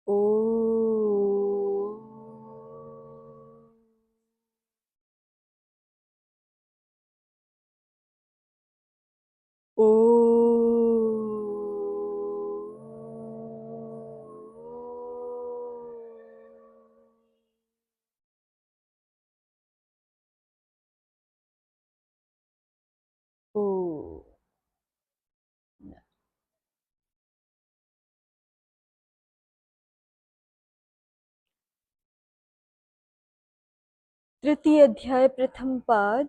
ओ ओ ओ। तृतीय अध्याय प्रथम पाद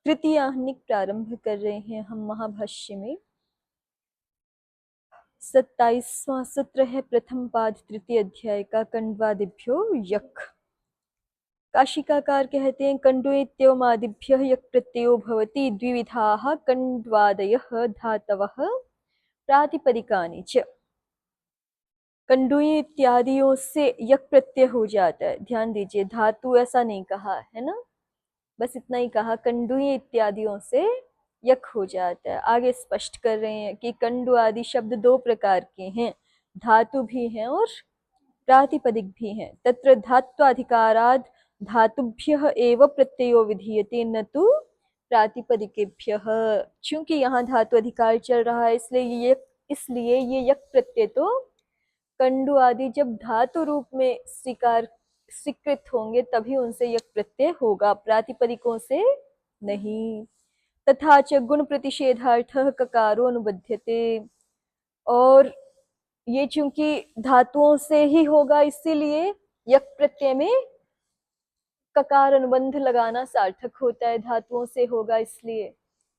तृतीयाहनिक प्रारंभ कर रहे हैं हम महाभाष्य में। 27वां सूत्र है प्रथम पाद तृतीय अध्याय का, कंडवादिभ्यो यक। काशिकाकार कहते हैं कंडु इत्येवमादिभ्यः यक प्रत्ययो भवति द्विविधाः कंडवादयः धातवः प्रातिपदिकानि च। कंडुई इत्यादियों से यक प्रत्यय हो जाता है। ध्यान दीजिए, धातु ऐसा नहीं कहा है ना, बस इतना ही कहा कंडुई इत्यादियों से यक हो जाता है। आगे स्पष्ट कर रहे हैं कि कंडु आदि शब्द दो प्रकार के हैं, धातु भी हैं और प्रातिपदिक भी हैं। तत्र धात्वाधिकाराद् धातुभ्यः एव प्रत्ययो विधीयते न तु प्रातिपदिकेभ्यः। चूंकि यहाँ धातु अधिकार चल रहा है इसलिए ये यक प्रत्यय तो कंडु आदि जब धातु रूप में स्वीकृत होंगे तभी उनसे यक प्रत्यय होगा, प्रातिपदिकों से नहीं। तथा च गुण प्रतिषेधार्थः ककारो अनुबध्यते, और ये चूंकि धातुओं से ही होगा इसीलिए यक प्रत्यय में ककार अनुबंध लगाना सार्थक होता है। धातुओं से होगा इसलिए,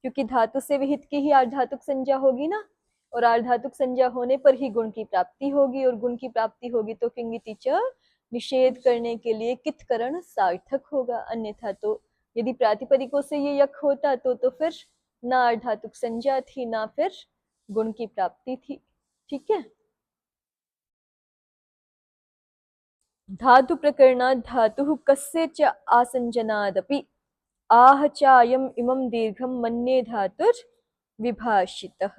क्योंकि धातु से विहित की ही आर्धातुक संज्ञा होगी ना, और आर्धातुक संज्ञा होने पर ही गुण की प्राप्ति होगी, और गुण की प्राप्ति होगी तो किंगिति च निषेध करने के लिए कितकरण सार्थक होगा। अन्यथा तो यदि प्रातिपदिकों से ये यक होता तो फिर ना आर्धातुक संज्ञा थी ना फिर गुण की प्राप्ति थी। ठीक है। धातु प्रकरणात् धातुः कस्य च आसञ्जनादपि आह चायम इमं दीर्घम मन्ये धातुर विभाषितः।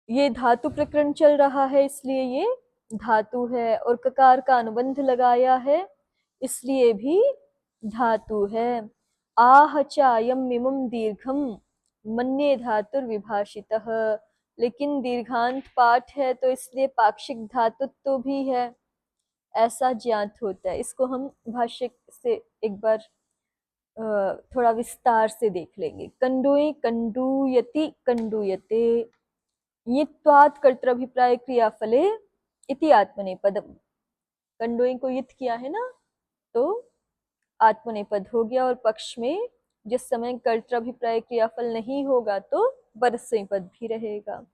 ये धातु प्रकरण चल रहा है इसलिए ये धातु है, और ककार का अनुबंध लगाया है इसलिए भी धातु है। आह चायम इमं दीर्घम मन्ये धातुर विभाषितः, लेकिन दीर्घांत पाठ है तो इसलिए पाक्षिक धातुत्व भी है, ऐसा ज्ञात होता है। इसको हम भाष्य से एक बार थोड़ा विस्तार से देख लेंगे। कंडुई कंडूयति कंडूयते यित्वात् कर्तृभिप्राय क्रियाफले इति आत्मनेपदम। कंडुई को यित किया है ना तो आत्मनेपद हो गया, और पक्ष में जिस समय कर्तृभिप्राय क्रियाफल नहीं होगा तो परस्मैपद भी रहेगा।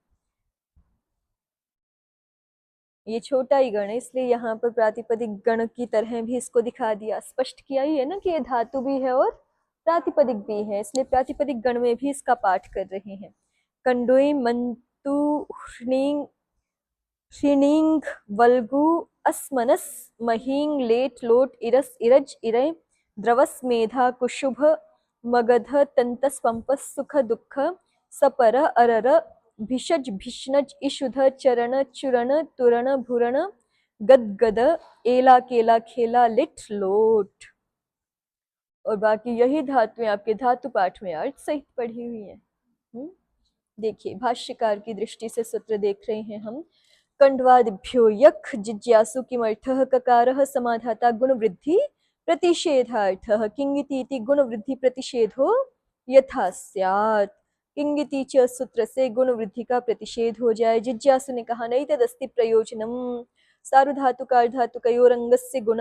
ये छोटा ही गण है इसलिए यहाँ पर प्रातिपदिक गण की तरह भी इसको दिखा दिया, स्पष्ट किया ही है ना कि ये धातु भी है और प्रातिपदिक भी है, इसलिए प्रातिपदिक गण में भी इसका पाठ कर रहे हैं। कंडुई मंतु ह्रीणींग वल्गु अस्मनस महींग लेट लोट इरस इरज इरय द्रवस मेधा कुशुभ मगध तंतस पंपस सुख दुख सपर अरर भिषज भिष्णज इषुध चरण चुरण तुरण भुरण गदगद एला केला खेला लिट लोट। और बाकी यही धातुएं आपके धातु पाठ में अर्थ सहित पढ़ी हुई हैं। देखिए भाष्यकार की दृष्टि से सूत्र देख रहे हैं हम। कंडवादिभ्यो यक जिज्ञासु किमर्थः ककारः समाधाता गुणवृद्धि प्रतिषेधार्थः किंगिति गुणवृद्धि प्रतिषेधो यथा स्यात्। किंगिति च सूत्र से गुण वृद्धि का प्रतिषेध हो जाए। जिज्ञासु ने कहा नहीं तदस्ति प्रयोजनम सार्वधातुकार्धातुकयोरंगस्य गुण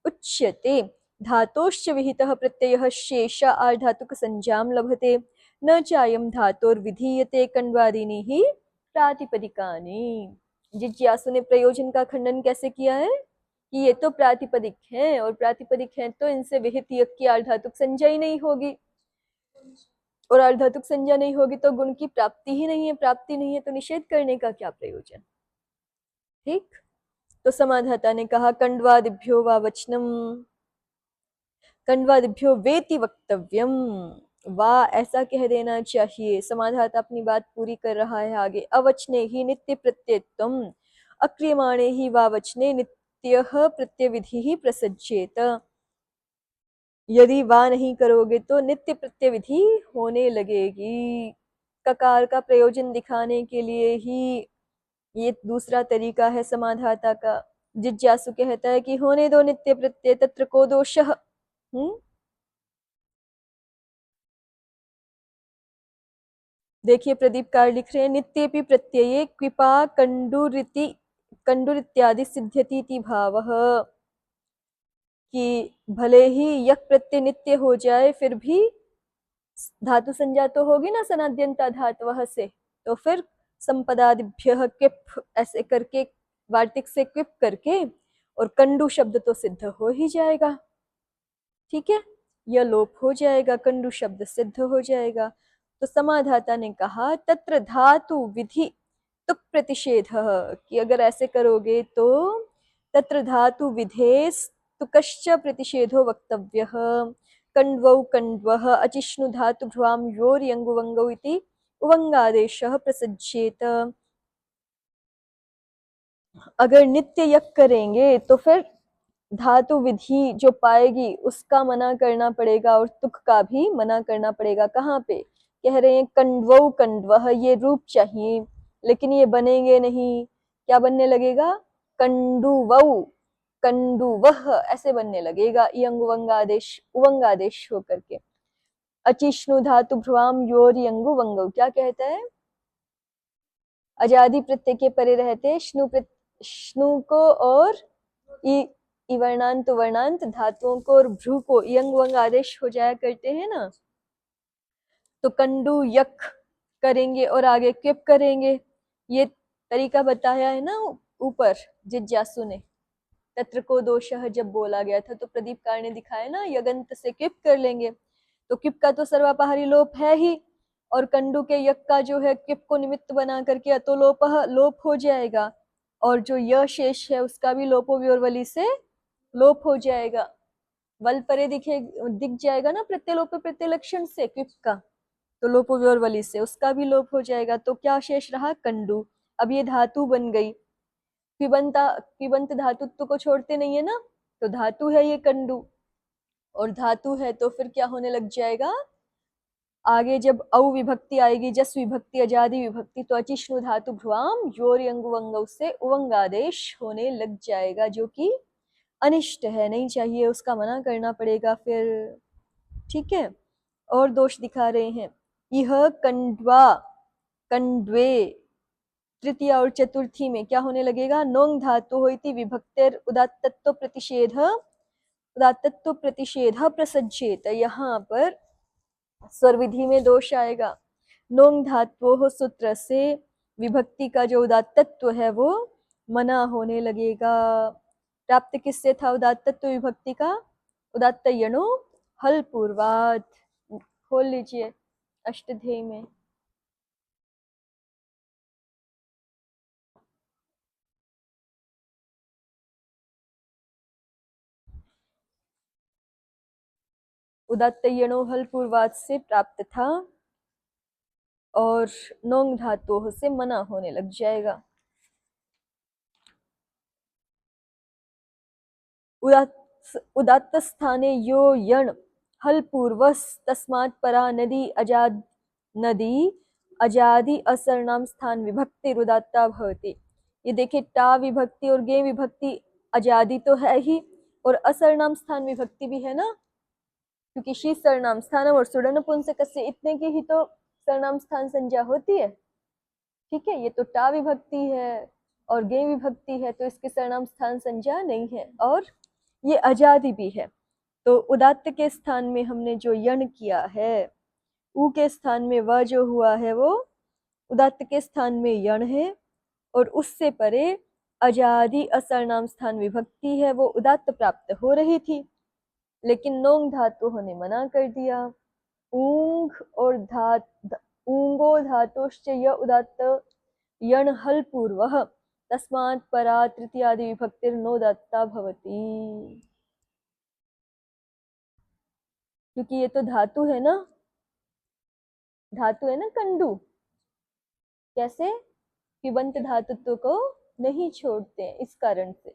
उच्यते धातोश्च विहितः प्रत्ययः शेष आर्धातुक संज्ञां लभते न चायं धातोर्विधीयते कंडवादीनि ही प्रातिपदिकानि। जिज्ञासु ने प्रयोजन का खंडन कैसे किया है कि ये तो प्रातिपदिक हैं, और प्रातिपदिक हैं तो इनसे विहित यक की आर्धातुक संज्ञा ही नहीं होगी, और आर्धातुक संज्ञा नहीं होगी तो गुण की प्राप्ति ही नहीं है, प्राप्ति नहीं है तो निषेध करने का क्या प्रयोजन। ठीक, तो समाधाता ने कहा कंडवादिभ्यो वा वचनम, कंडवादिभ्यो वेति वक्तव्यम। वाह ऐसा कह देना चाहिए। समाधाता अपनी बात पूरी कर रहा है आगे। अवचने ही नित्य प्रत्ययत्वम अक्रियमाणे ही वावचने नित्यः प्रत्ययविधि ही प्रसज्येत। यदि वाह नहीं करोगे तो नित्य प्रत्ययविधि होने लगेगी। ककार का प्रयोजन दिखाने के लिए ही ये दूसरा तरीका है समाधाता का। जिज्ञासु कहता है कि होने दो नित्य प्रत्यय, तत्र को दोषः। देखिए प्रदीप कार लिख रहे हैं नित्येपि प्रत्यये कृपा कंडुरिति कंडुरित्यादि सिद्ध्यतीति भावः, कि भले ही यक प्रत्यय नित्य हो जाए फिर भी धातु संज्ञा तो होगी ना सनाद्यंता धातवः से, तो फिर संपदादिभ्यः क्विप ऐसे करके वार्तिक से क्विप करके और कंडु शब्द तो सिद्ध हो ही जाएगा। ठीक है, यह लोप हो जाएगा, कंडु शब्द सिद्ध हो जाएगा। तो समाधाता ने कहा तत्र धातु विधि तुक प्रतिषेध, कि अगर ऐसे करोगे तो तत्र धातु विधेस तुकश्च प्रतिषेधो वक्तव्यः। कण्वौ कण्वः अचिष्णु धातु भ्रुवां योर् यङ्गुवङ्गौ इति उवङ्गादेशः प्रसज्येत। अगर नित्य यक करेंगे तो फिर धातु विधि जो पाएगी उसका मना करना पड़ेगा और तुक का भी मना करना पड़ेगा। कहाँ पे कह रहे हैं कंडवौ कंडवह, ये रूप चाहिए लेकिन ये बनेंगे नहीं। क्या बनने लगेगा? कंडुवौ कंडुवह ऐसे बनने लगेगा, यंग उवंगादेश उवंगादेश होकर के। अचिष्णु धातु भ्रुवाम योर यंगु वंगौ क्या कहता है? अजादि प्रत्यय के परे रहते श्नु को और इवर्णांत वर्णांत धातुओं को और भ्रू को यंग वंग आदेश हो जाया करते हैं ना, तो कंडू यक करेंगे और आगे क्विप करेंगे। ये तरीका बताया है ना ऊपर जिज्ञासु ने। तत्र को दोषः जब बोला गया था तो प्रदीप कार ने दिखाया ना यगंत से क्विप कर लेंगे, तो क्विप का तो सर्वापहारी लोप है ही, और कंडू के यक का जो है क्विप को निमित्त बना करके अतोलोपः लोप हो जाएगा, और जो य शेष है उसका भी लोपो व्योरवली से लोप हो जाएगा। वल परे दिख जाएगा ना प्रत्यलोप प्रत्यय लक्षण से क्विप का, तो लोपो व्योरवली से उसका भी लोप हो जाएगा। तो क्या शेष रहा? कंडू। अब ये धातु बन गई, क्विबंत धातुत्व को छोड़ते नहीं है ना, तो धातु है ये कंडू, और धातु है तो फिर क्या होने लग जाएगा? आगे जब औ विभक्ति आएगी, जस विभक्ति अजादि विभक्ति, तो अचिष्णु धातु भ्रुवाम योर यंगुवंगौ से उवंगादेश होने लग जाएगा, जो कि अनिष्ट है, नहीं चाहिए, उसका मना करना पड़ेगा फिर। ठीक है, और दोष दिखा रहे हैं। यह कंडवा कंडवे तृतीय और चतुर्थी में क्या होने लगेगा? नोंग धातु होती विभक्तिर उदात्तत्व प्रतिषेध प्रसज्येत। यहाँ पर स्वर विधि में दोष आएगा। नोंग धातु सूत्र से विभक्ति का जो उदात्तत्व है वो मना होने लगेगा। प्राप्त किससे था उदात्तत्व विभक्ति का? उदात्त यणो हल पूर्वात। खोल लीजिए अष्टध्यायी में। उदात्त यणो हल पूर्वात से प्राप्त था, और नोंग धातु से मना होने लग जाएगा। उदात्त स्थाने यो यण हल पूर्वस तस्मात् परा नदी अजाद नदी अजादि असरनाम स्थान विभक्ति रुदात्ता भवति। ये देखिए टा विभक्ति और गे विभक्ति अजादि तो है ही, और असरनाम स्थान विभक्ति भी है ना, क्योंकि शी सरनाम स्थानम और सुडन पुंसकस्य इतने की ही तो सरनाम स्थान संज्ञा होती है। ठीक है, ये तो टा विभक्ति है और गे विभक्ति है, तो इसके सरनाम स्थान संज्ञा नहीं है, और ये अजादि भी है। तो उदात्त के स्थान में हमने जो यण किया है, ऊ के स्थान में वह जो हुआ है वो उदात्त के स्थान में यण है, और उससे परे अजादि असरनाम स्थान विभक्ति है, वो उदात्त प्राप्त हो रही थी, लेकिन नोंग धातु होने मना कर दिया। ऊंग और ऊंगो धातुश्च य उदात्त यण हल पूर्वः तस्मात् परा तृतीयादि विभक्तिर नोदात्ता भवति। क्योंकि ये तो धातु है ना, धातु है ना कंडू, कैसे पिबंत धातुत्व को नहीं छोड़ते हैं इस कारण से।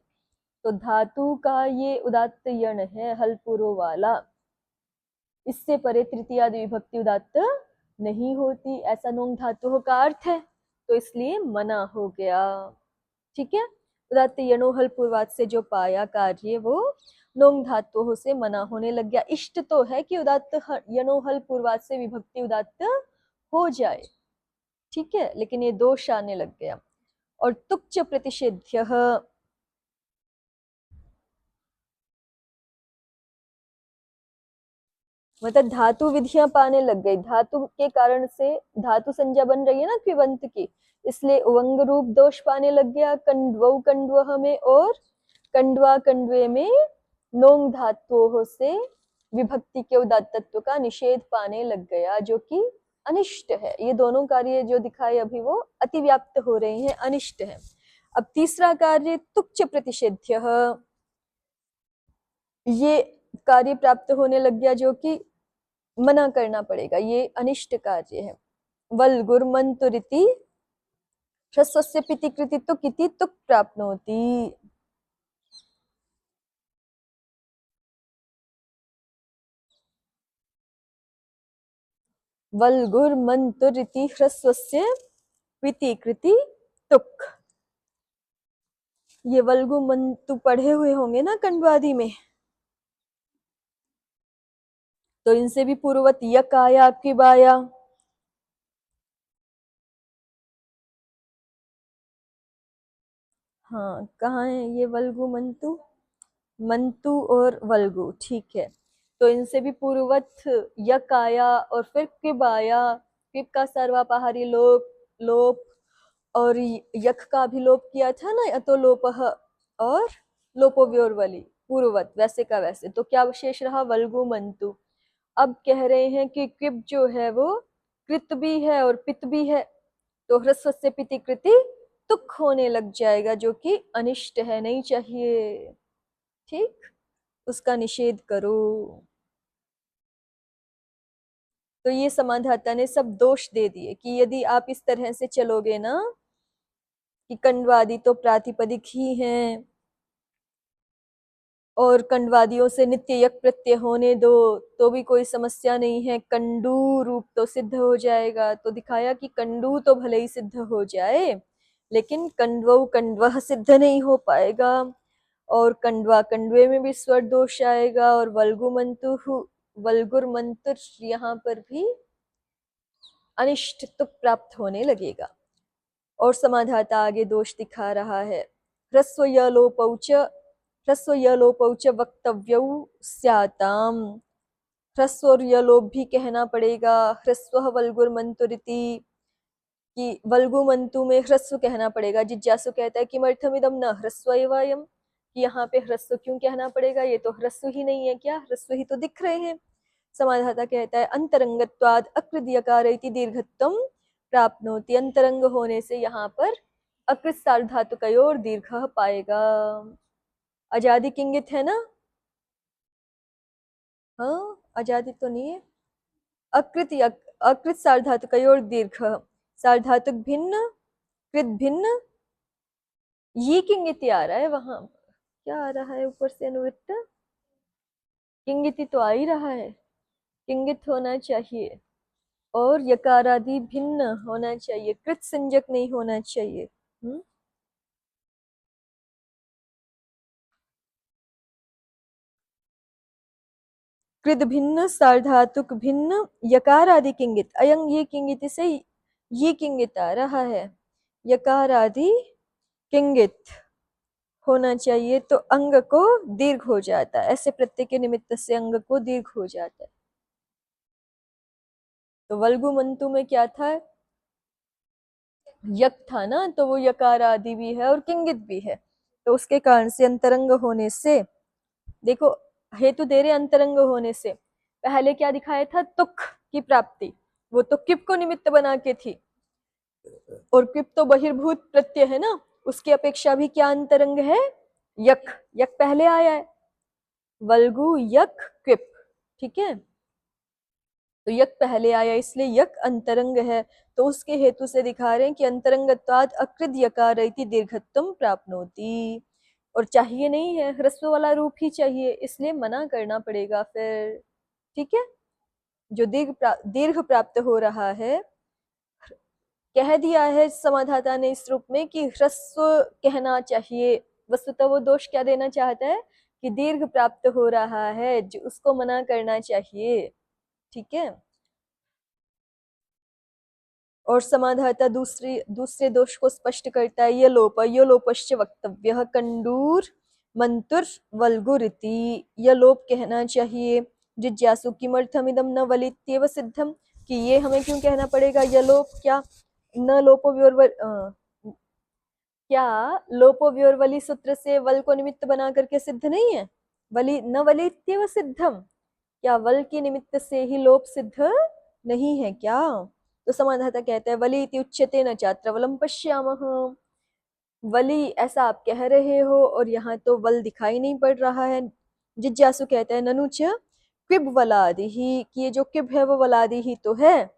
तो धातु का ये उदात्त यण है हल पूर्व वाला, इससे परे तृतीयादि विभक्ति उदात्त नहीं होती, ऐसा नोंग धातु का अर्थ है, तो इसलिए मना हो गया। ठीक है, उदात्त यणो हल पूर्वात से जो पाया कार्य वो नोंग धातुओं से मना होने लग गया। इष्ट तो है कि उदात्त यणो हल पूर्वात से विभक्ति उदात्त हो जाए, ठीक है, लेकिन ये दोष आने लग गया। और तुक्च प्रतिषेध्य, मतलब धातु विधियां पाने लग गई, धातु के कारण से धातु संज्ञा बन रही है ना क्रिवंत की, इसलिए उवंग रूप दोष पाने लग गया कंडवौ कंडवह में, और कंडवा कंडवे में नोंग धातुओं से विभक्ति के उदात्तत्व का निषेध पाने लग गया, जो कि अनिष्ट है। ये दोनों कार्य जो दिखाए अभी वो अतिव्याप्त हो रहे हैं, अनिष्ट है। अब तीसरा कार्य तुक्च प्रतिषेध्य, ये कार्य प्राप्त होने लग गया जो कि मना करना पड़ेगा, ये अनिष्ट कार्य है। वल्गुर मंतुरिति ह्रस्वस्य पिति कृति तुक इति तुक प्राप्नोति। वल्गुर मंतुरिति ह्रस्वस्य पिति कृति तुक, ये वल्गु मंतु पढ़े हुए होंगे ना कंडवादी में, तो इनसे भी पूर्ववत यक आया किब आया, हाँ कहाँ है ये वल्गु मंतु, मंतु और वल्गु, ठीक है। तो इनसे भी पूर्ववत यक आया और फिर किब आया, किब का सर्वापहारी लोप लोप, और यक का भी लोप किया था ना, अतो लोपः और लोपोव्योर्वली पूर्ववत वैसे का वैसे, तो क्या शेष रहा वल्गु मंतु। अब कह रहे हैं कि किब जो है वो कृत भी है और पित भी है, तो ह्रस्व से पिति कृति तुक होने लग जाएगा, जो कि अनिष्ट है, नहीं चाहिए, ठीक, उसका निषेध करो। तो ये समाधाता ने सब दोष दे दिए कि यदि आप इस तरह से चलोगे ना कि कंडवादी तो प्रातिपदिक ही हैं और कंडवादियों से नित्य यक प्रत्यय होने दो तो भी कोई समस्या नहीं है, कंडू रूप तो सिद्ध हो जाएगा। तो दिखाया कि कंडू तो भले ही सिद्ध हो जाए लेकिन कंडवौ कंडवह सिद्ध नहीं हो पाएगा, और कंडवा कंडवे में भी स्वर दोष आएगा, और वल्गुमंतु वल्गुर मंत्र यहाँ पर भी अनिष्ट तुक प्राप्त होने लगेगा। और समाधाता आगे दोष दिखा रहा है, ह्रस्व य लोपौच ह्रस्व य लोपौच वक्तव्यौ स्याताम, ह्रस्व और य लोप भी कहना पड़ेगा। ह्रस्व वल्गुर मंतुरिति, कि वल्गु मंतु में ह्रस्व कहना पड़ेगा। जिज्ञासु कहता है किमर्थमिदं न ह्रस्व एव अयम्, कि यहाँ पे ह्रस्व क्यों कहना पड़ेगा, ये तो ह्रस्व ही नहीं है क्या, ह्रस्व ही तो दिख रहे हैं। समाधाता कहता है अंतरंगत्वाद अकृत यकार इति दीर्घत्वम प्राप्नोति, अंतरंग होने से यहाँ पर अकृत सार्वधातुकयोर दीर्घ पाएगा। अजादि किंगित है ना, हाँ अजादि तो नहीं है, अकृत सार्वधातुकयोर दीर्घ, सार्वधातुक भिन्न कृत भिन्न, ये किंगिति आ रहा है, वहां क्या आ रहा है ऊपर से अनुवृत्त, किंगिति तो आ ही रहा है, किंगित होना चाहिए, और यकारादि भिन्न होना चाहिए, कृत संज्ञक नहीं होना चाहिए। कृत भिन्न सार्वधातुक भिन्न यकार आदि किंगित, अयंग ये किंगित से ये किंगित आ रहा है, यकार आदि किंगित होना चाहिए, तो अंग को दीर्घ हो जाता है, ऐसे प्रत्यय के निमित्त से अंग को दीर्घ हो जाता है। तो वल्गु मंतु में क्या था, यक था ना, तो वो यकार आदि भी है और किंगित भी है, तो उसके कारण से अंतरंग होने से, देखो हेतु दे रहे अंतरंग होने से, पहले क्या दिखाया था तुक की प्राप्ति, वो तो किप को निमित्त बना के थी, और किप तो बहिर्भूत प्रत्यय है ना, उसकी अपेक्षा भी क्या अंतरंग है, यक, यक पहले आया है, वल्गु यक किप, ठीक है। तो यक पहले आया इसलिए यक अंतरंग है, तो उसके हेतु से दिखा रहे हैं कि अंतरंगत्वाद अकृत यकार इति दीर्घत्वम प्राप्नोति। और चाहिए नहीं है, ह्रस्व वाला रूप ही चाहिए, इसलिए मना करना पड़ेगा फिर। ठीक है, जो दीर्घ प्राप्त हो रहा है, कह दिया है समाधाता ने इस रूप में कि ह्रस्व कहना चाहिए। वस्तुतः वो दोष क्या देना चाहता है कि दीर्घ प्राप्त हो रहा है, जो उसको मना करना चाहिए। ठीक है, और समाधाता दूसरे दोष को स्पष्ट करता है। ये लोपश्च वक्तव्य कंडूर मंतुर वल्गुरिति। यह लोप कहना चाहिए। जिज्ञासु किमर्थमिदं न वलित्येव सिद्धम, कि ये हमें क्यों कहना पड़ेगा यलोप। क्या न लोपो क्या लोपो व्योर्वली सूत्र से वल को निमित्त बना करके सिद्ध नहीं है? वली न वलित्येव सिद्धम, क्या वल की निमित्त से ही लोप सिद्ध नहीं है क्या? तो समाधाता कहता है वली इति उच्यते न चात्र वलम पश्यामः। वली ऐसा आप कह रहे हो और यहाँ तो वल दिखाई नहीं पड़ रहा है। जिज्ञासु कहता है ननु च क्विब वलादि ही, कि ये जो क्विब है वो वलादि ही तो है।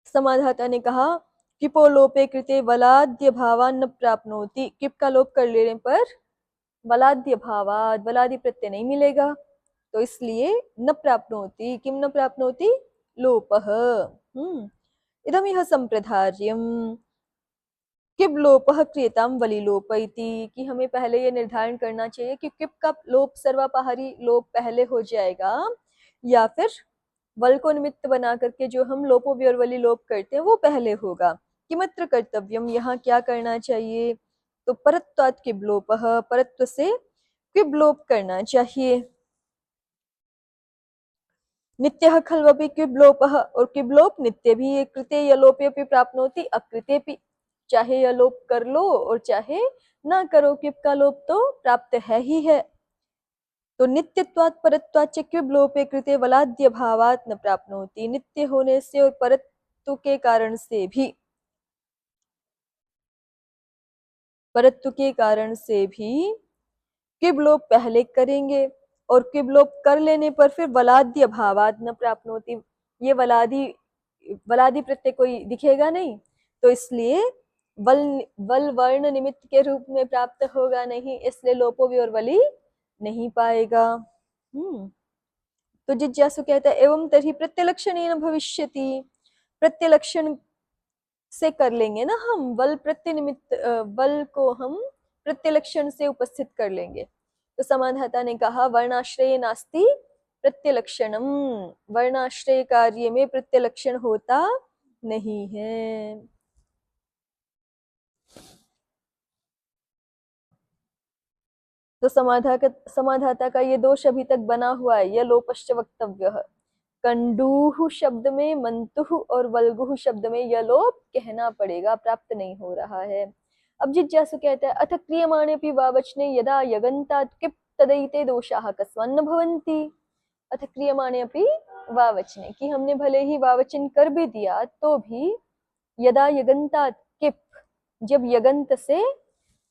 समाधाता ने कहा किपो लोपे कृते वलाद्य भावान न प्राप्नोति, किप का लोप कर लेने पर वलाद्य भावाद वलादि प्रत्यय नहीं मिलेगा, तो इसलिए न प्राप्नोति। किम न प्राप्नोति? लोपः। इदम यह संप्रधार्यम किब लोपः क्रियताम वली लोप इति, कि हमें पहले ये निर्धारण करना चाहिए कि किब का लोप सर्वापहारी लोप पहले हो जाएगा या फिर वल को निमित्त बना करके जो हम लोपो व्योर्वली लोप करते हैं वो पहले होगा। किमत्र कर्तव्यम, यहाँ क्या करना चाहिए? तो परत्वात् किब लोपः, परत्व से किब लोप करना चाहिए। नित्यः खल्वपि किब लोपः, और किब लोप नित्य भी है। कृते यलोपे प्राप्नोति अकृते भी, चाहे यलोप कर लो और चाहे ना करो, किब का लोप तो प्राप्त है ही है। तो नित्यत्वात् परत्वात् च किब लोपे कृते वलाद्य भावात् न प्राप्नोति, नित्य होने से और परत्व के कारण से भी, परत्व के कारण से भी किब लोप पहले करेंगे और किब लोप कर लेने पर फिर वलाद्य भावाद न प्राप्नोति, ये वलादि प्रत्यय कोई दिखेगा नहीं, तो इसलिए वल वल वर्ण निमित्त के रूप में प्राप्त होगा नहीं, इसलिए लोपो और वली नहीं पाएगा। तो जिज्ञासु कहता है एवं तर्हि प्रत्यलक्षणेन भविष्यति, प्रत्यलक्षण से कर लेंगे ना हम, वल प्रत्यय निमित्त वल को हम प्रत्यलक्षण से उपस्थित कर लेंगे। तो समाधाता ने कहा वर्णाश्रय नास्ति प्रत्यलक्षणम, वर्णाश्रय कार्य में प्रत्यलक्षण होता नहीं है। तो समाधाता का ये दोष अभी तक बना हुआ है, यह लोपश्च वक्तव्य। कंडूह शब्द में मंतुह और वल्गुह शब्द में यह लोप कहना पड़ेगा, प्राप्त नहीं हो रहा है। अब जिज्ञासु कहता है अथ क्रियमाणे वावचने यदा यगंतात् किप तदैते दोषाः कस्मान्न भवन्ति। अथ क्रियमाणे अपि वावचने, कि हमने भले ही वावचन कर भी दिया तो भी यदा यगंतात् किप, जब यगंत से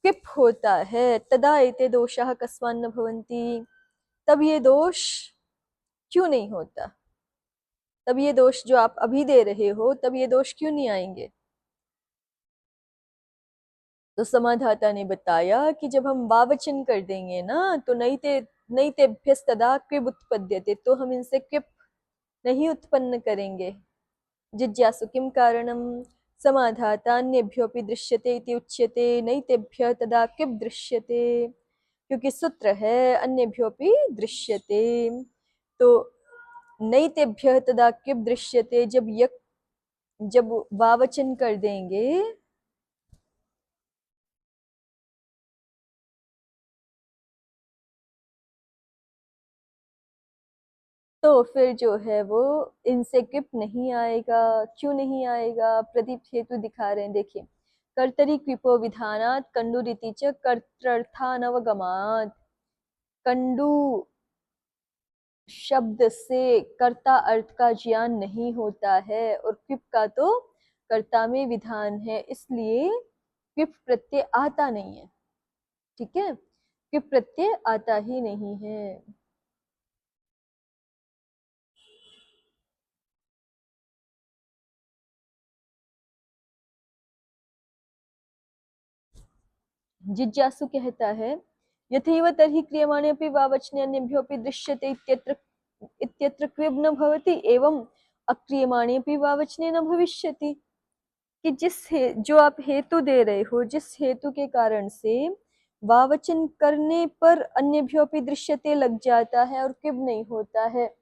किप होता है, तदा एते दोषाः कस्मान्न भवन्ति, तब ये दोष क्यों नहीं होता, तब ये दोष जो आप अभी दे रहे हो तब ये दोष क्यों नहीं आएंगे। तो समाधाता ने बताया कि जब हम वावचन कर देंगे ना तो नैतेभ्यस्तदा क्विब उत्पद्यते, तो हम इनसे क्विप नहीं उत्पन्न करेंगे। जिज्ञासु किम कारणम, समाधातान्यभ्योऽपि दृश्यते इति उच्यते नैतेभ्यः तदा क्विब दृश्यते, क्योंकि सूत्र है अन्यभ्योऽपि दृश्यते। तो नैतेभ्यः तदा क्विब दृश्यते, जब वावचन कर देंगे तो फिर जो है वो इनसे किप नहीं आएगा। क्यों नहीं आएगा? प्रदीप हेतु दिखा रहे हैं, देखिए। कर्तरी क्विपो विधानात् कंडुरिति च कर्तर्थानवगमात्, कंडु शब्द से कर्ता अर्थ का ज्ञान नहीं होता है और क्विप का तो कर्ता में विधान है, इसलिए क्विप प्रत्यय आता नहीं है। ठीक है, क्विप प्रत्यय आता ही नहीं है। जिज्ञासु कहता है यथैव तर्हि क्रियमाणे अपि वावचने अन्येभ्योऽपि दृश्यते इत्यत्र क्विब न भवति एवं अक्रियमाणे अपि वावचने न भविष्यति। कि जो आप हेतु दे रहे हो, जिस हेतु के कारण से वावचन करने पर अन्येभ्योऽपि दृश्यते लग जाता है और क्विब नहीं होता है,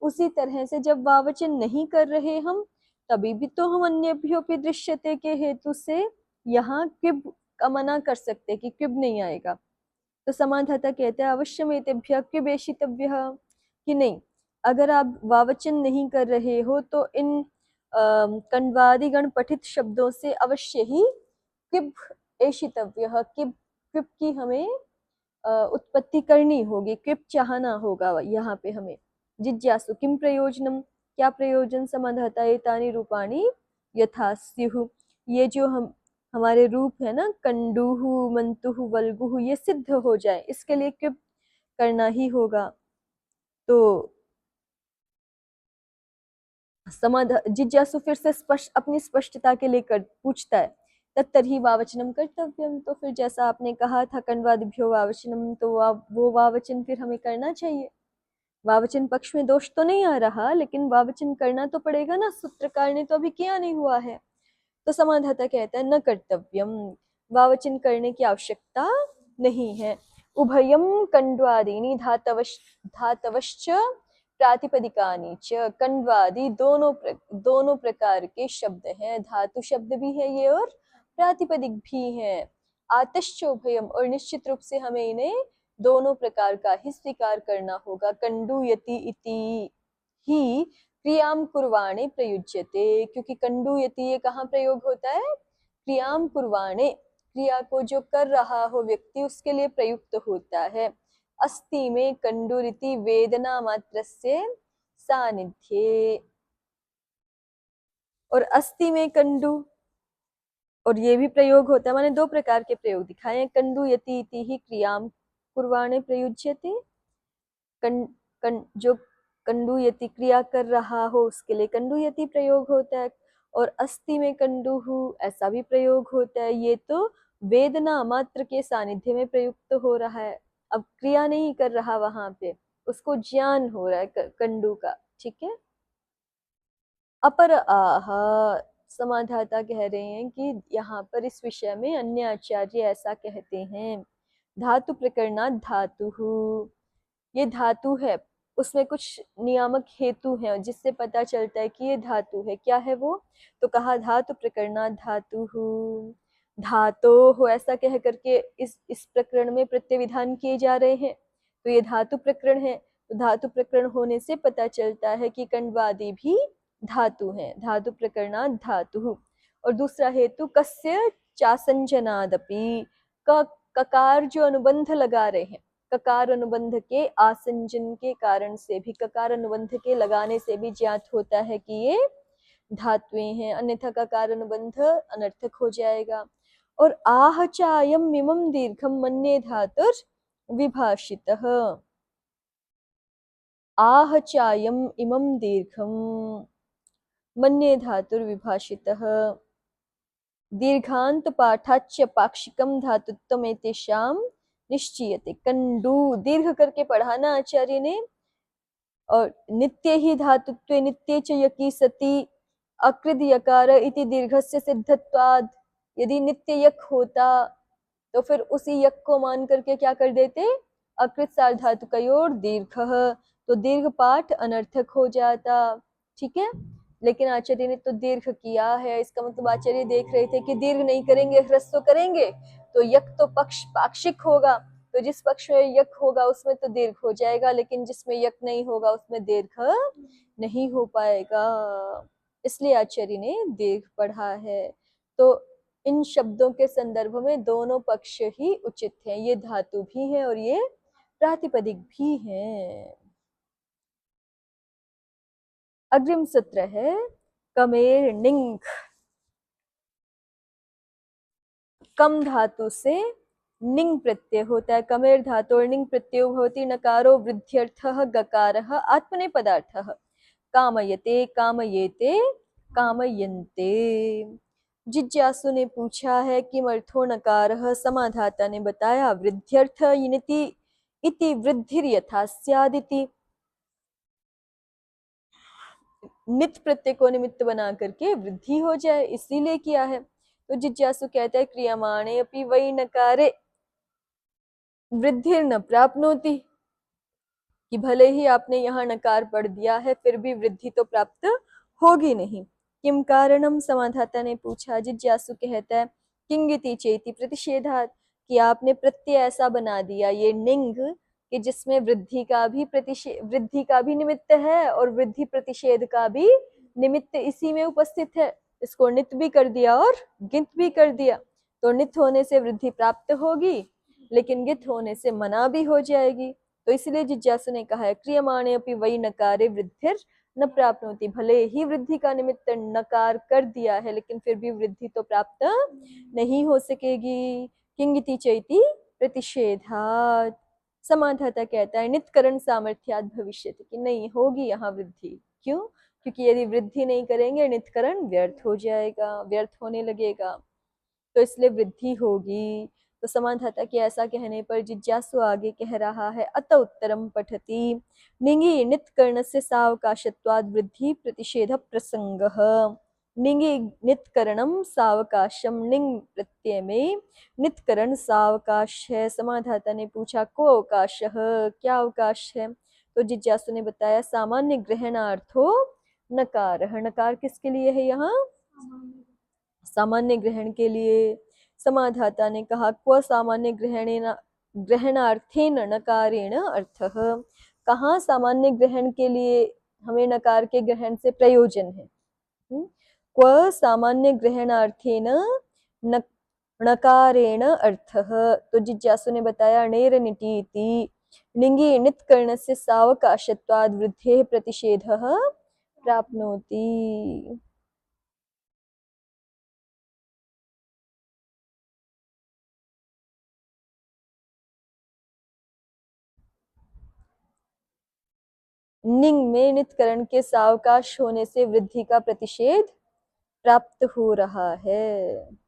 उसी तरह से जब वावचन नहीं कर रहे हम, तभी भी तो हम अन्येभ्योऽपि दृश्यते के हेतु से यहाँ क्विब का मना कर सकते कि क्विब नहीं आएगा। तो समाधाता कहते हैं अवश्यमेतेभ्यः क्विबेशितव्यः, कि नहीं, अगर आप वावचन नहीं कर रहे हो तो इन कण्वादिगण पठित शब्दों से अवश्य ही क्विब एशितव्यः, क्विब की हमें उत्पत्ति करनी होगी, क्विब चाहना होगा यहाँ पे हमें। जिज्ञासु किम प्रयोजनम, क्या प्रयोजन? समाधाता एतानि रूपाणि यथा स्युः, ये जो हमारे रूप है ना, कंडुः मंतुः वल्गुः, ये सिद्ध हो जाए, इसके लिए क्विब करना ही होगा। तो जिज्ञासु फिर से अपनी स्पष्टता के लिए पूछता है तत्तर्हि वावचनम कर्तव्यम, तो फिर जैसा आपने कहा था कण्वादिभ्यो वावचनम, तो वो वावचन फिर हमें करना चाहिए। वावचन पक्ष में दोष तो नहीं आ रहा, लेकिन वावचन करना तो पड़ेगा ना, सूत्रकार ने तो अभी किया नहीं हुआ है। तो समाधाता कहता है न कर्तव्यम, वावचन करने की आवश्यकता नहीं है। उभयम कण्वादीनि धातवश्च प्रातिपदिकानि च, कण्वादि दोनों प्रकार के शब्द हैं, धातु शब्द भी है ये और प्रातिपदिक भी है। आतश्च उभयम, और निश्चित रूप से हमें इन्हें दोनों प्रकार का ही स्वीकार करना होगा। कंडूयति इति ही क्रियाम कुर्वाणे प्रयुज्यते, क्योंकि कंडूयति ये कहाँ प्रयोग होता है? क्रियाम कुर्वाणे, क्रिया को जो कर रहा हो व्यक्ति उसके लिए प्रयुक्त होता है। अस्ति में कंडूरिति वेदना मात्रस्य सानिध्ये, और अस्ति में कंडू, और ये भी प्रयोग होता है, मैंने दो प्रकार के प्रयोग दिखाए हैं। कंडूयति इति ही क्रियाम कुर्वाणे प्रयुज्यते, जो कंडूयति क्रिया कर रहा हो उसके लिए कंडूयति प्रयोग होता है, और अस्ति में कंडूहु ऐसा भी प्रयोग होता है। ये तो वेदना मात्र के सानिध्य में प्रयुक्त हो रहा है, अब क्रिया नहीं कर रहा वहां पे, उसको ज्ञान हो रहा है कंडू का, ठीक है। अपर आह, समाधाता कह रहे हैं कि यहाँ पर इस विषय में अन्य आचार्य ऐसा कहते हैं, धातु प्रकरणात् धातु, ये धातु है, उसमें कुछ नियामक हेतु हैं जिससे पता चलता है कि ये धातु है। क्या है वो? तो कहा धातु प्रकरणात् धातु, धातो हो ऐसा कह करके इस प्रकरण में प्रत्यय विधान किए जा रहे हैं, तो ये धातु प्रकरण है। तो धातु प्रकरण होने से पता चलता है कि कण्वादि भी धातु हैं, धातु प्रकरणात् धातु। और दूसरा हेतु कस्य चासंजनादपि, ककार जो अनुबंध लगा रहे हैं, ककार अनुबंध के आसंजन के कारण से भी, ककार अनुबंध के लगाने से भी ज्ञात होता है कि ये धातुएं हैं, अन्यथा ककार अनुबंध अनर्थक हो जाएगा। और आह चायम मिमम दीर्घम मन्ये धातुर विभाषितः, आह चायम इमम दीर्घम मन्ये धातुर विभाषितः, दीर्घांत पाठाच्य पाक्षिकम धातुत्वम एतेषां निश्चीयते। कंडू दीर्घ करके पढ़ाना आचार्य ने, और नित्य ही धातुत्व नित्य च यकी सति अकृद यकार इति दीर्घस्य सिद्धत्वाद, यदि नित्य यक होता तो फिर उसी यक को मान करके क्या कर देते? अकृत सार्वधातुकयोर दीर्घः, तो दीर्घ पाठ अनर्थक हो जाता, ठीक है। लेकिन आचार्य ने तो दीर्घ किया है, इसका मतलब आचार्य देख रहे थे कि दीर्घ नहीं करेंगे ह्रस्व करेंगे तो यक तो पक्ष पाक्षिक होगा, तो जिस पक्ष में यक होगा उसमें तो दीर्घ हो जाएगा, लेकिन जिसमें यक नहीं होगा उसमें दीर्घ नहीं हो पाएगा, इसलिए आचार्य ने दीर्घ पढ़ा है। तो इन शब्दों के संदर्भ में दोनों पक्ष ही उचित हैं, ये धातु भी है और ये प्रातिपदिक भी है। अग्रिम सूत्र है कमेर निंग, कम धातु से निंग प्रत्यय होता है, कमेर धातु और निंग प्रत्यय भवति, नकारो वृद्ध्यर्थः गकारः आत्मनेपदार्थः, कामयते कामयेते कामयन्ते। जिज्ञासु ने पूछा है किमर्थो नकारः, समाधाता ने बताया वृद्ध्यर्थ इति इति वृद्धिर्यथा स्यादिति। नित प्रत्यय को निमित्त बना करके वृद्धि हो जाए इसीलिए किया है। तो जिज्ञासु कहता है क्रियमाणे अपि वै नकारे वृद्धिर्न प्राप्नोति, कि भले ही आपने यहाँ नकार पढ़ दिया है फिर भी वृद्धि तो प्राप्त होगी नहीं। किम कारणम, समाधाता ने पूछा। जिज्ञासु कहता है किंगिति चेति प्रतिषेधात, कि आपने प्रत्यय ऐसा बना दिया ये निंग कि जिसमें वृद्धि का भी निमित्त है और वृद्धि प्रतिषेध का भी निमित्त इसी में उपस्थित है। इसको नित भी कर दिया और गित भी कर दिया, तो नित होने से वृद्धि प्राप्त होगी लेकिन गित होने से मना भी हो जाएगी। तो इसलिए जिज्ञासु ने कहा है क्रियमाणे अपि वै नकारे वृद्धिर न प्राप्नोति, भले ही वृद्धि का निमित्त नकार कर दिया है लेकिन फिर भी वृद्धि तो प्राप्त नहीं हो सकेगी। किंगिति चैति प्रतिषेधात, समाधाता कहता है नितकरण सामर्थ्यात भविष्यति, कि नहीं होगी यहाँ वृद्धि। क्यों? क्योंकि यदि वृद्धि नहीं करेंगे नितकरण व्यर्थ हो जाएगा, व्यर्थ होने लगेगा, तो इसलिए वृद्धि होगी। तो समाधाता के ऐसा कहने पर जिज्ञासु आगे कह रहा है अत उत्तरम पठति निङि नित कर्णस्य सावकाशत्वाद वृद्धि प्रतिषेध प्रसंगः। निङि नित करणम सावकाशम, निंग प्रत्यय में नित करण सावकाश है। समाधाता ने पूछा को अवकाश, क्या अवकाश है? तो जिज्ञासु ने बताया सामान्य ग्रहणार्थो नकार, नकार किसके लिए है यहाँ? सामान्य ग्रहण के लिए। समाधाता ने कहा क्व सामान्य ग्रहणार्थेन नकारेण अर्थः, कहाँ सामान्य ग्रहण के लिए हमें नकार के ग्रहण से प्रयोजन है? क्व सामान्य ग्रहणार्थेन नकारेण अर्थः, तो जिज्ञासु ने बताया णेर निटीति निङि नित कर्णस्य सावकाशत्वाद् वृद्धेः प्रतिषेधः प्राप्नोति। निंग में नितकरण के सावकाश होने से वृद्धि का प्रतिषेध प्राप्त हो रहा है।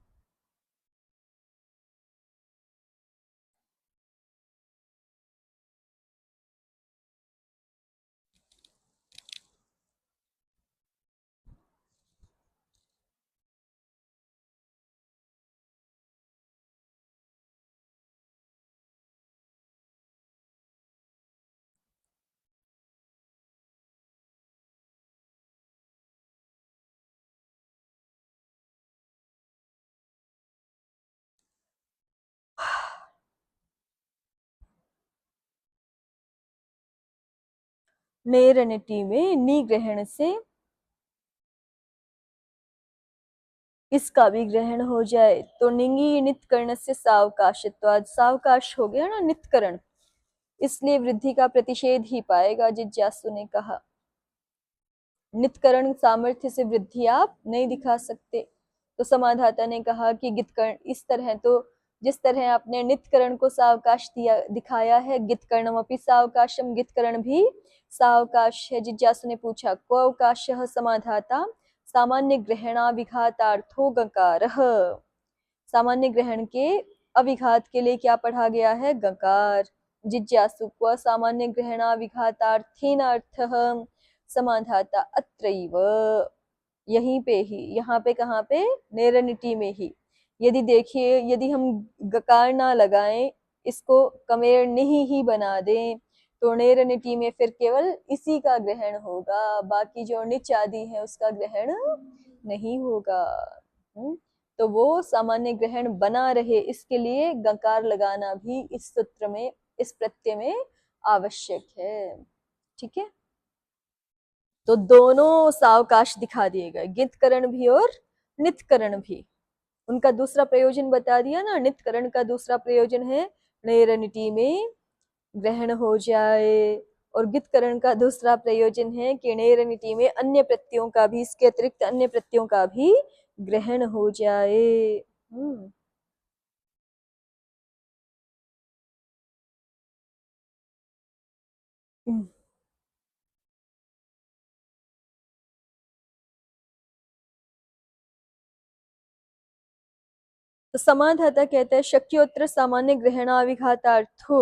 नेरनिटी में नी ग्रहण से इसका भी ग्रहण हो जाए तो निंगी नितकर्ण से सावकाशत्वाद, सावकाश हो गया ना नितकरण, इसलिए वृद्धि का प्रतिषेध ही पाएगा। जिज्ञासु ने कहा नितकरण सामर्थ्य से वृद्धि आप नहीं दिखा सकते। तो समाधाता ने कहा कि गितकर्ण इस तरह, तो जिस तरह आपने नितकरण को सावकाश दिया दिखाया है, गितकर्णम अपि सावकाशम, गितकरण भी सावकाश है। जिज्ञासु ने पूछा क्व अवकाशः, समाधाता सामान्य ग्रहणाविघातार्थो गकारः, सामान्य ग्रहण के अविघात के लिए क्या पढ़ा गया है? गकार। जिज्ञासु क्व सामान्य ग्रहणाविघातार्थेन अर्थः, समाधाता अत्रैव, यहीं पे ही, यहाँ पे कहाँ पे? नेरनिटी में ही। यदि देखिए यदि हम गकार ना लगाएं, इसको कमेर नहीं ही बना दें, तो नेरनिटी में फिर केवल इसी का ग्रहण होगा, बाकी जो निच आदि है उसका ग्रहण नहीं होगा। तो वो सामान्य ग्रहण बना रहे इसके लिए गकार लगाना भी इस सूत्र में, इस प्रत्यय में आवश्यक है। ठीक है, तो दोनों सावकाश दिखा दिए गए, गितकरण भी और नितकरण भी। उनका दूसरा प्रयोजन बता दिया ना, नितकरण का दूसरा प्रयोजन है नेरनिटी में ग्रहण हो जाए, और गितकरण का दूसरा प्रयोजन है कि नेरनिटी में अन्य प्रत्ययों का भी, इसके अतिरिक्त अन्य प्रत्ययों का भी ग्रहण हो जाए। हम्म। तो समाधाता कहता है शक्योत्र सामान्य ग्रहणाविघातार्थो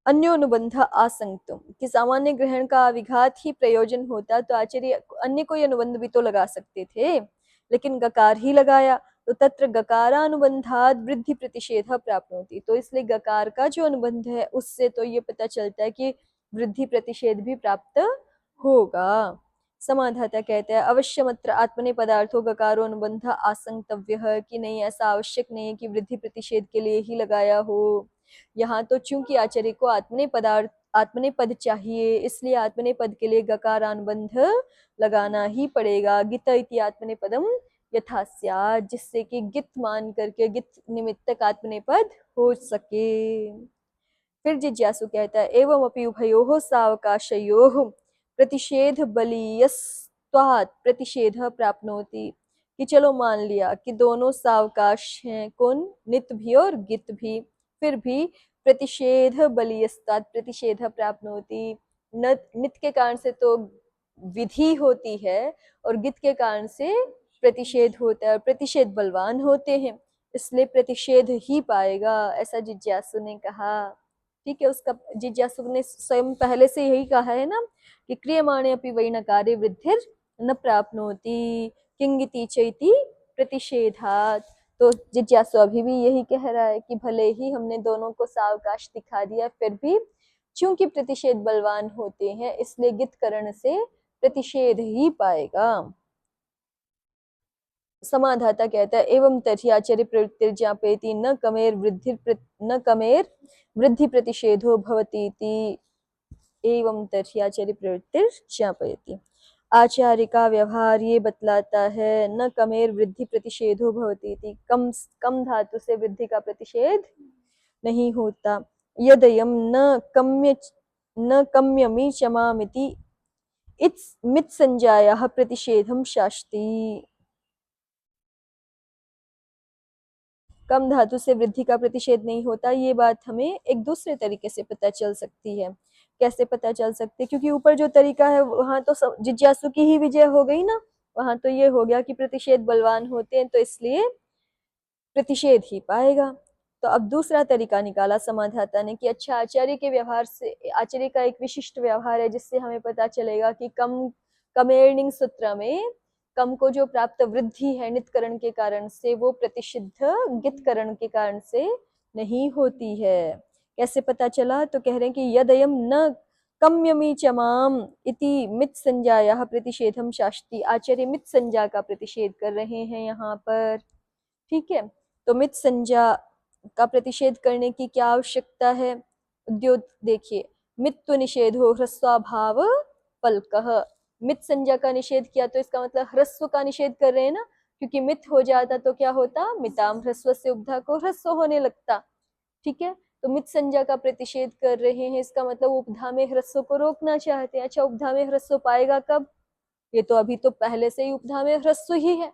अन्योनुबंध आसंगतुम, कि सामान्य ग्रहण का विघात ही प्रयोजन होता तो आचार्य अन्य कोई अनुबंध भी तो लगा सकते थे, लेकिन गकार ही लगाया। तो तत्र गकारानुबंधाद वृद्धि प्रतिषेध प्राप्त होती, तो इसलिए गकार का जो अनुबंध है उससे तो ये पता चलता है कि वृद्धि प्रतिषेध भी प्राप्त होगा। समाधाता कहते हैं अवश्यमत्र आत्मने पदार्थो गकारो अनुबंध आसंगतव्य, कि नहीं ऐसा आवश्यक नहीं है कि वृद्धि प्रतिषेध के लिए ही लगाया हो। यहाँ तो चूंकि आचार्य को आत्मने पद चाहिए, इसलिए आत्मने पद के लिए गकारानुबंध लगाना ही पड़ेगा। गित इति आत्मने पदम यथा स्यात्, जिससे कि गित मान करके गित निमित्तक आत्मने पद हो सके। फिर जिज्ञासु कहता है एवं अपि उभयोः सावकाशयोः प्रतिषेध बलीयस्त्वात् प्रतिषेध प्राप्नोति, कि चलो मान लिया कि दोनों सावकाश हैं, कौन, नित भी और गित भी, फिर भी प्रतिषेध बलीयस्त्वात् प्रतिषेध प्राप्नोति। नित के कारण से तो विधि होती है और गित के कारण से प्रतिषेध होता है, और प्रतिषेध बलवान होते हैं, इसलिए प्रतिषेध ही पाएगा, ऐसा जिज्ञासु ने कहा। ठीक है, उसका जिज्ञासु ने स्वयं पहले से यही कहा है ना कि क्रियमाणे अपि वै नकारे वृद्धिर न प्राप्नोति किंगिति चैति प्रतिषेधात्। तो जिज्ञासु अभी भी यही कह रहा है कि भले ही हमने दोनों को सावकाश दिखा दिया, फिर भी चूंकि प्रतिषेध बलवान होते हैं इसलिए गित करण से प्रतिषेध ही पाएगा। समाधाता कहता है एवं तर्हि आचार्य प्रवृत्तिर्ज्ञापयति न कमेर वृद्धि प्रतिषेधो भवतीति। एवं तर्हि आचार्य प्रवृत्तिर्ज्ञापयति, आचार्य का व्यवहार ये बतलाता है न कमेर वृद्धि प्रतिषेधो भवतीति, कम धातु से वृद्धि का प्रतिषेध नहीं होता। यदयम न कम्यमि चमामिति इत्स मित संजायाः प्रतिषेधम शास्ति। कम धातु से वृद्धि का प्रतिषेध नहीं होता, ये बात हमें एक दूसरे तरीके से पता चल सकती है। कैसे पता चल सकती है? क्योंकि ऊपर जो तरीका है वहां तो जिज्ञासु की ही विजय हो गई ना, वहां तो ये हो गया कि प्रतिषेध बलवान होते हैं तो इसलिए प्रतिषेध ही पाएगा। तो अब दूसरा तरीका निकाला समाधाता ने कि अच्छा, आचार्य के व्यवहार से, आचार्य का एक विशिष्ट व्यवहार है जिससे हमें पता चलेगा कि कमेर्निंग सूत्र में कम को जो प्राप्त वृद्धि है नितकरण के कारण से, वो प्रतिषिद्ध गितकरण के कारण से नहीं होती है। कैसे पता चला? तो कह रहे हैं कि यदयम न कम्यमी चमाम इति मित संज्ञाया प्रतिषेधम शास्ति, आचार्य मित संज्ञा का प्रतिषेध कर रहे हैं यहाँ पर। ठीक है, तो मित संज्ञा का प्रतिषेध करने की क्या आवश्यकता है? उद्योग देखिए, मित्व निषेधो ह्रस्वाभाव फलकः, मित संज्ञा का निषेध किया तो इसका मतलब ह्रस्व का निषेध कर रहे हैं ना, क्योंकि मित हो जाता तो क्या होता, मिताम ह्रस्व से उपधा को ह्रस्व होने लगता। ठीक है, तो मित संज्ञा का प्रतिषेध कर रहे हैं, इसका मतलब उपधा में ह्रस्व को रोकना चाहते हैं। अच्छा, उपधा में ह्रस्व पाएगा कब? ये तो अभी तो पहले से ही उपधा में ह्रस्व ही है।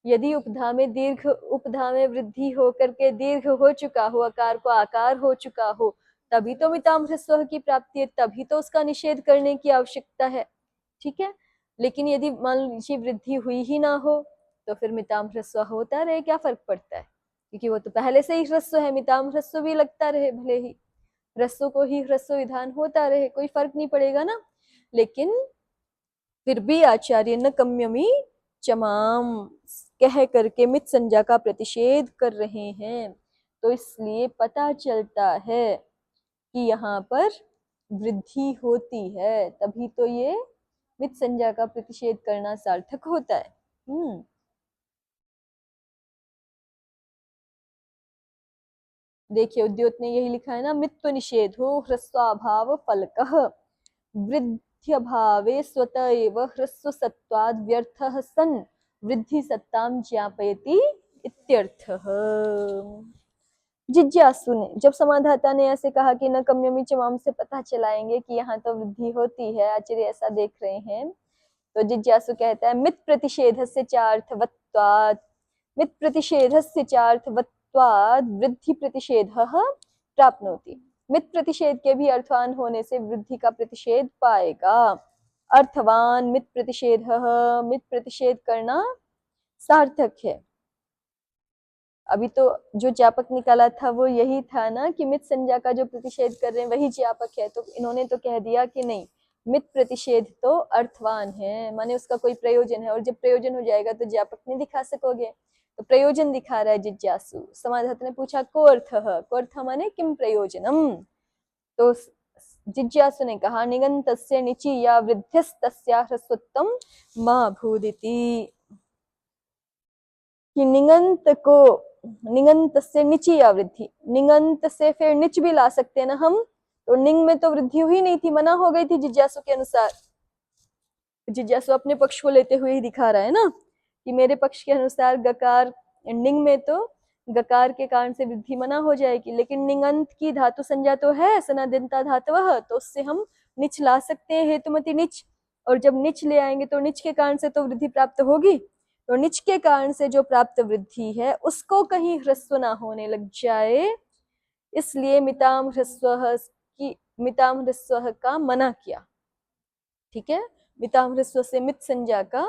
यदि उपधा में वृद्धि होकर के दीर्घ हो चुका हो, आकार को आकार हो चुका हो, तभी तो मिताम ह्रस्व की प्राप्ति है, तभी तो उसका निषेध करने की आवश्यकता है। ठीक है, लेकिन यदि मान लीजिए वृद्धि हुई ही ना हो तो फिर मिताम ह्रस्व होता रहे, क्या फर्क पड़ता है? क्योंकि वो तो पहले से ही ह्रस्व है, मिताम ह्रस्व भी लगता रहे, भले ही ह्रस्व को ही ह्रस्व विधान होता रहे, कोई फर्क नहीं पड़ेगा ना। लेकिन फिर भी आचार्य न कम्यमी चमाम कह करके मित संज्ञा का प्रतिषेध कर रहे हैं, तो इसलिए पता चलता है कि यहाँ पर वृद्धि होती है, तभी तो ये मित संज्ञा का प्रतिषेध करना सार्थक होता है। देखिए, उद्योत ने यही लिखा है ना, मित्व निषेधो ह्रस्वाभाव फलकः वृद्ध्यभावे स्वत एव ह्रस्व सत्वाद व्यर्थः सन् वृद्धि सत्ताम ज्ञापयति इत्यर्थः। जिज्ञासु ने, जब समाधाता ने ऐसे कहा कि न कम्यमी चमाम से पता चलाएंगे कि यहाँ तो वृद्धि होती है, आचार्य ऐसा देख रहे हैं, तो जिज्ञासु कहता है मित प्रतिषेधस्य चार्थवत्वात्, मित प्रतिषेधस्य चार्थवत्वात् वृद्धि प्रतिषेधः प्राप्नोति, मित प्रतिषेध के भी अर्थवान होने से वृद्धि का प्रतिषेध पाएगा। अर्थवान मित प्रतिषेधः, मित प्रतिषेध करना सार्थक है। अभी तो जो ज्ञापक निकाला था वो यही था ना कि मित संज्ञा का जो प्रतिषेध कर रहे हैं वही ज्ञापक है, तो इन्होंने तो कह दिया कि नहीं, मित प्रतिषेध तो अर्थवान है, माने उसका कोई प्रयोजन है, और जब प्रयोजन हो जाएगा तो ज्ञापक नहीं दिखा सकोगे, तो प्रयोजन दिखा रहा है जिज्ञासु। समाधाता ने पूछा को अर्थ माने किम प्रयोजनम, तो जिज्ञासु ने कहा निगंतस्य निचि या वृद्धिस्तस्या ह्रस्वत्वम मा भूदिति, कि निगंत से निची या वृद्धि, निगंत से फिर निच भी ला सकते हैं ना हम, तो निंग में तो वृद्धि हुई नहीं थी, मना हो गई थी जिज्ञासु के अनुसार। जिज्ञासु अपने पक्ष को लेते हुए ही दिखा रहा है ना कि मेरे पक्ष के अनुसार गकार निंग में तो गकार के कारण से वृद्धि मना हो जाएगी, लेकिन निगंत की धातु संज्ञा तो है सनादिनता धातुवः, तो उससे हम निच ला सकते हैं, हेतुमति निच, और जब निच ले आएंगे तो निच के कारण से तो वृद्धि प्राप्त होगी, तो निच के कारण से जो प्राप्त वृद्धि है उसको कहीं ह्रस्व ना होने लग जाए, इसलिए मिताम ह्रस्व का मना किया। ठीक है, मिताम ह्रस्व से मित संज्ञा का,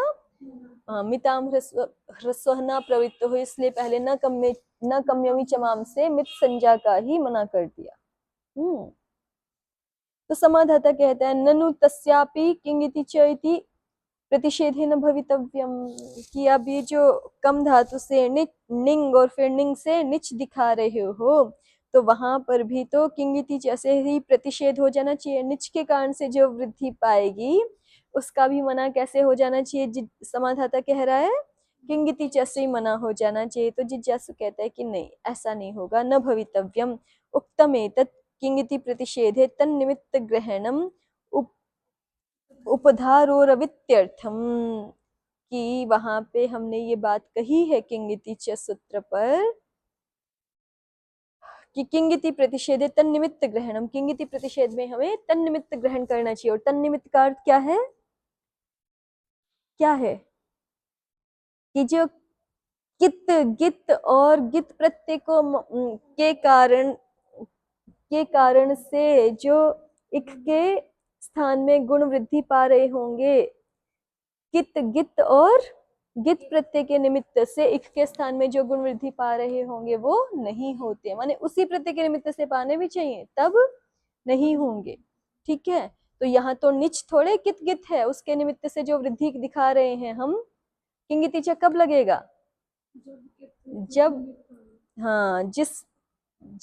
मिताम ह्रस्व न प्रवृत्त हो, इसलिए पहले न कम्यमी चमाम से मित संज्ञा का ही मना कर दिया। तो समाधाता कहता है ननु तस्यापि किंगिति च इति प्रतिषेधे न भवितव्यम, कि अब ये जो कम धातु से निंग और फिर निंग से निच दिखा रहे हो, तो वहां पर भी तो किंगिति जैसे ही प्रतिषेध हो जाना चाहिए, निच के कारण से जो वृद्धि पाएगी उसका भी मना कैसे हो जाना चाहिए, समाधाता कह रहा है किंगिति जैसे ही मना हो जाना चाहिए, तो जिज्ञासु कहता है कि नहीं ऐसा नहीं होगा, न भवितव्यम उक्तम एतत् किंगिति प्रतिषेधे तन्निमित्त ग्रहणम उपधारोरवित्यर्थम, कि वहां पे हमने ये बात कही है किंगिति च सूत्र पर कि किंगिति प्रतिषेधे तन्निमित्त ग्रहणम, किंगिति प्रतिषेध में हमें तन्निमित्त ग्रहण करना चाहिए, और तन्निमित्त का अर्थ क्या है, क्या है कि जो कित गित और गित प्रत्यय को के कारण से जो इक के स्थान में गुण वृद्धि पा रहे होंगे, कित गित और गित प्रत्यय के निमित्त से इक के स्थान में जो गुण वृद्धि पा रहे होंगे वो नहीं होते, माने उसी प्रत्यय के निमित्त से पाने भी चाहिए तब नहीं होंगे। ठीक है, तो यहाँ तो निच थोड़े कित गित है, उसके निमित्त से जो वृद्धि दिखा रहे हैं हम, किंगिति च कब लगेगा, जब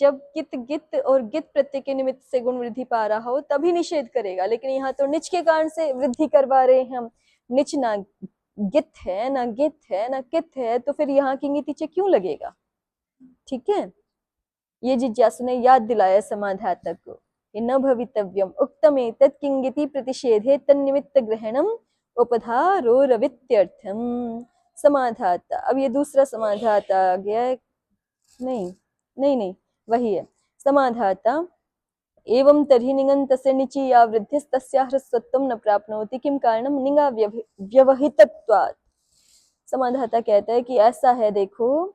जब कित गित और गित प्रत्यय के निमित्त से गुण वृद्धि पा रहा हो तभी निषेध करेगा, लेकिन यहाँ तो निच के कारण से वृद्धि करवा रहे हैं हम, निच ना गित है ना गित है ना कित है, तो फिर यहाँ किंगिति च क्यों लगेगा। ठीक है, ये जिज्ञासु ने याद दिलाया समाधातक को, न भवितव्यम उक्तम एतत् किंगिति प्रतिषेधे तन्निमित्त ग्रहणम उपधारोरवित्यर्थम। समाधाता, अब ये दूसरा समाधाता आ गया है, नहीं वही है समाधाता, एवं तर्हि निगन्तस्य निचि या वृद्धिस्तस्याः ह्रस्वत्वं न प्राप्नोति किम कारणम निंगा व्यवहितत्वात्। समाधाता कहता है कि ऐसा है, देखो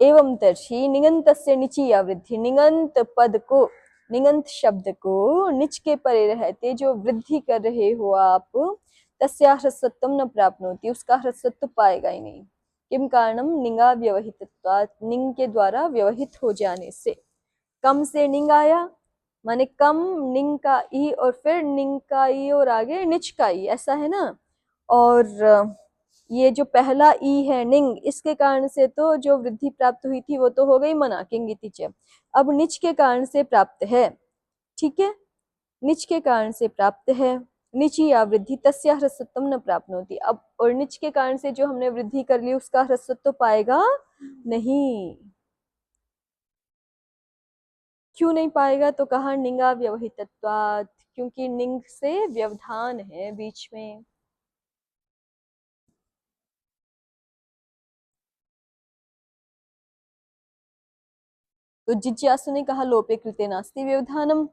एवं तर्हि निगन्तस्य निचि या वृद्धि, निगंत पद को, निगंत शब्द को निच के परे रहते जो वृद्धि कर रहे हो आप, तस्या ह्रस्वत्वं न प्राप्नोति, उसका ह्रस्वत्व पाएगा ही नहीं, किम कारणम निंगा व्यवहितत्वात्, निंग के द्वारा व्यवहित हो जाने से, कम से निंग आया माने कम निंग का ई और फिर निंग का ई और आगे निच का ई, ऐसा है ना, और ये जो पहला ई है निंग, इसके कारण से तो जो वृद्धि प्राप्त हुई थी वो तो हो गई मना किंगिति च, अब निच के कारण से प्राप्त है। ठीक है, निच के कारण से प्राप्त है, निची या वृद्धि तस्या ह्रस्वत्वं न प्राप्नोति, अब और निच के कारण से जो हमने वृद्धि कर ली उसका ह्रस्वत्व पाएगा नहीं, क्यों नहीं पाएगा, तो कहा निंगा व्यवहितत्वात्, क्योंकि निंग से व्यवधान है बीच में। तो जिज्ञासु ने कहा लोपे कृते नास्ति व्यवधानम,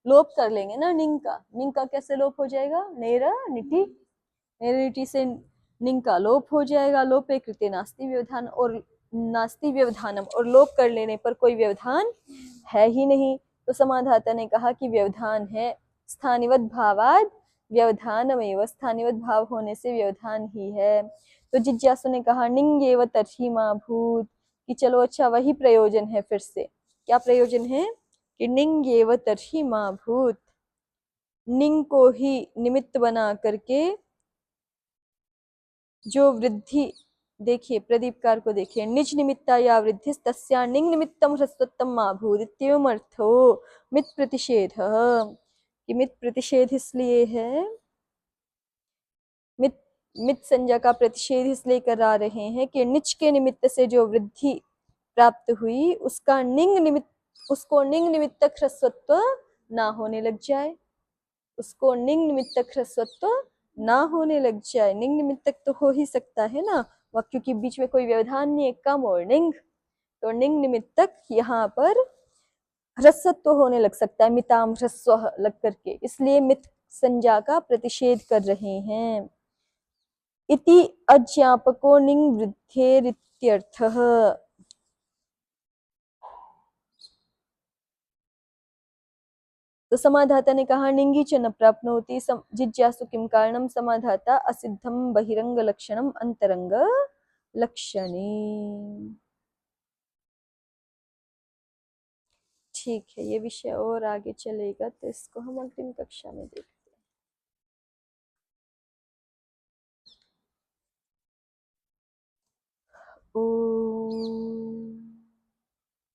लोप कर लेंगे ना निंग का कैसे लोप हो जाएगा, नेरा निटी से निंग का लोप हो जाएगा, लोपे कृते नास्ति व्यवधान, और नास्ति व्यवधानम, और लोप कर लेने पर कोई व्यवधान है ही नहीं, तो समाधाता ने कहा कि व्यवधान है, स्थानिवत भावाद व्यवधानमेव, स्थानिवत भाव होने से व्यवधान ही है। तो जिज्ञासु ने कहा निंगेव तर्हि मा भूत, कि चलो अच्छा वही प्रयोजन है फिर से। क्या प्रयोजन है कि निंग एव तर्हि मा भूत, निंग को ही निमित्त बना करके जो वृद्धि, देखिए प्रदीपकार को देखिए, निज निमित्ता या वृद्धि तस्या निंग निमित्तम ह्रस्वत्तम मा भूत इत्येवम् अर्थो मित प्रतिषेध। कि मित प्रतिषेध इसलिए है, मित मित संज्ञा का प्रतिषेध इसलिए करा रहे हैं कि निच के निमित्त से जो वृद्धि प्राप्त हुई उसका निंग निमित्त, उसको निंग निमित्तक ह्रस्वत्व ना होने लग जाए, उसको निंग निमित्तक ह्रस्वत्व ना होने लग जाए। निंग निमित्तक तो हो ही सकता है ना, वह क्योंकि बीच में कोई व्यवधान नहीं है, कम और निंग, तो निंग निमित्तक यहाँ पर ह्रस्वत्व होने लग सकता है, मिताम ह्रस्व लग करके, इसलिए मित संज्ञा का प्रतिषेध कर रहे हैं। इति अज्ञापको निंग वृद्धेरित्यर्थः। तो समाधाता ने कहा निंगी च न प्राप्नोति जिज्ञासु किम कारणम, समाधाता असिद्धम बहिरंग लक्षणम अंतरंग लक्षणे। ठीक है, ये विषय और आगे चलेगा तो इसको हम अग्रिम कक्षा में देखते हैं। ओम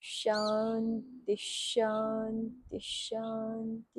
शांति शांति शांति।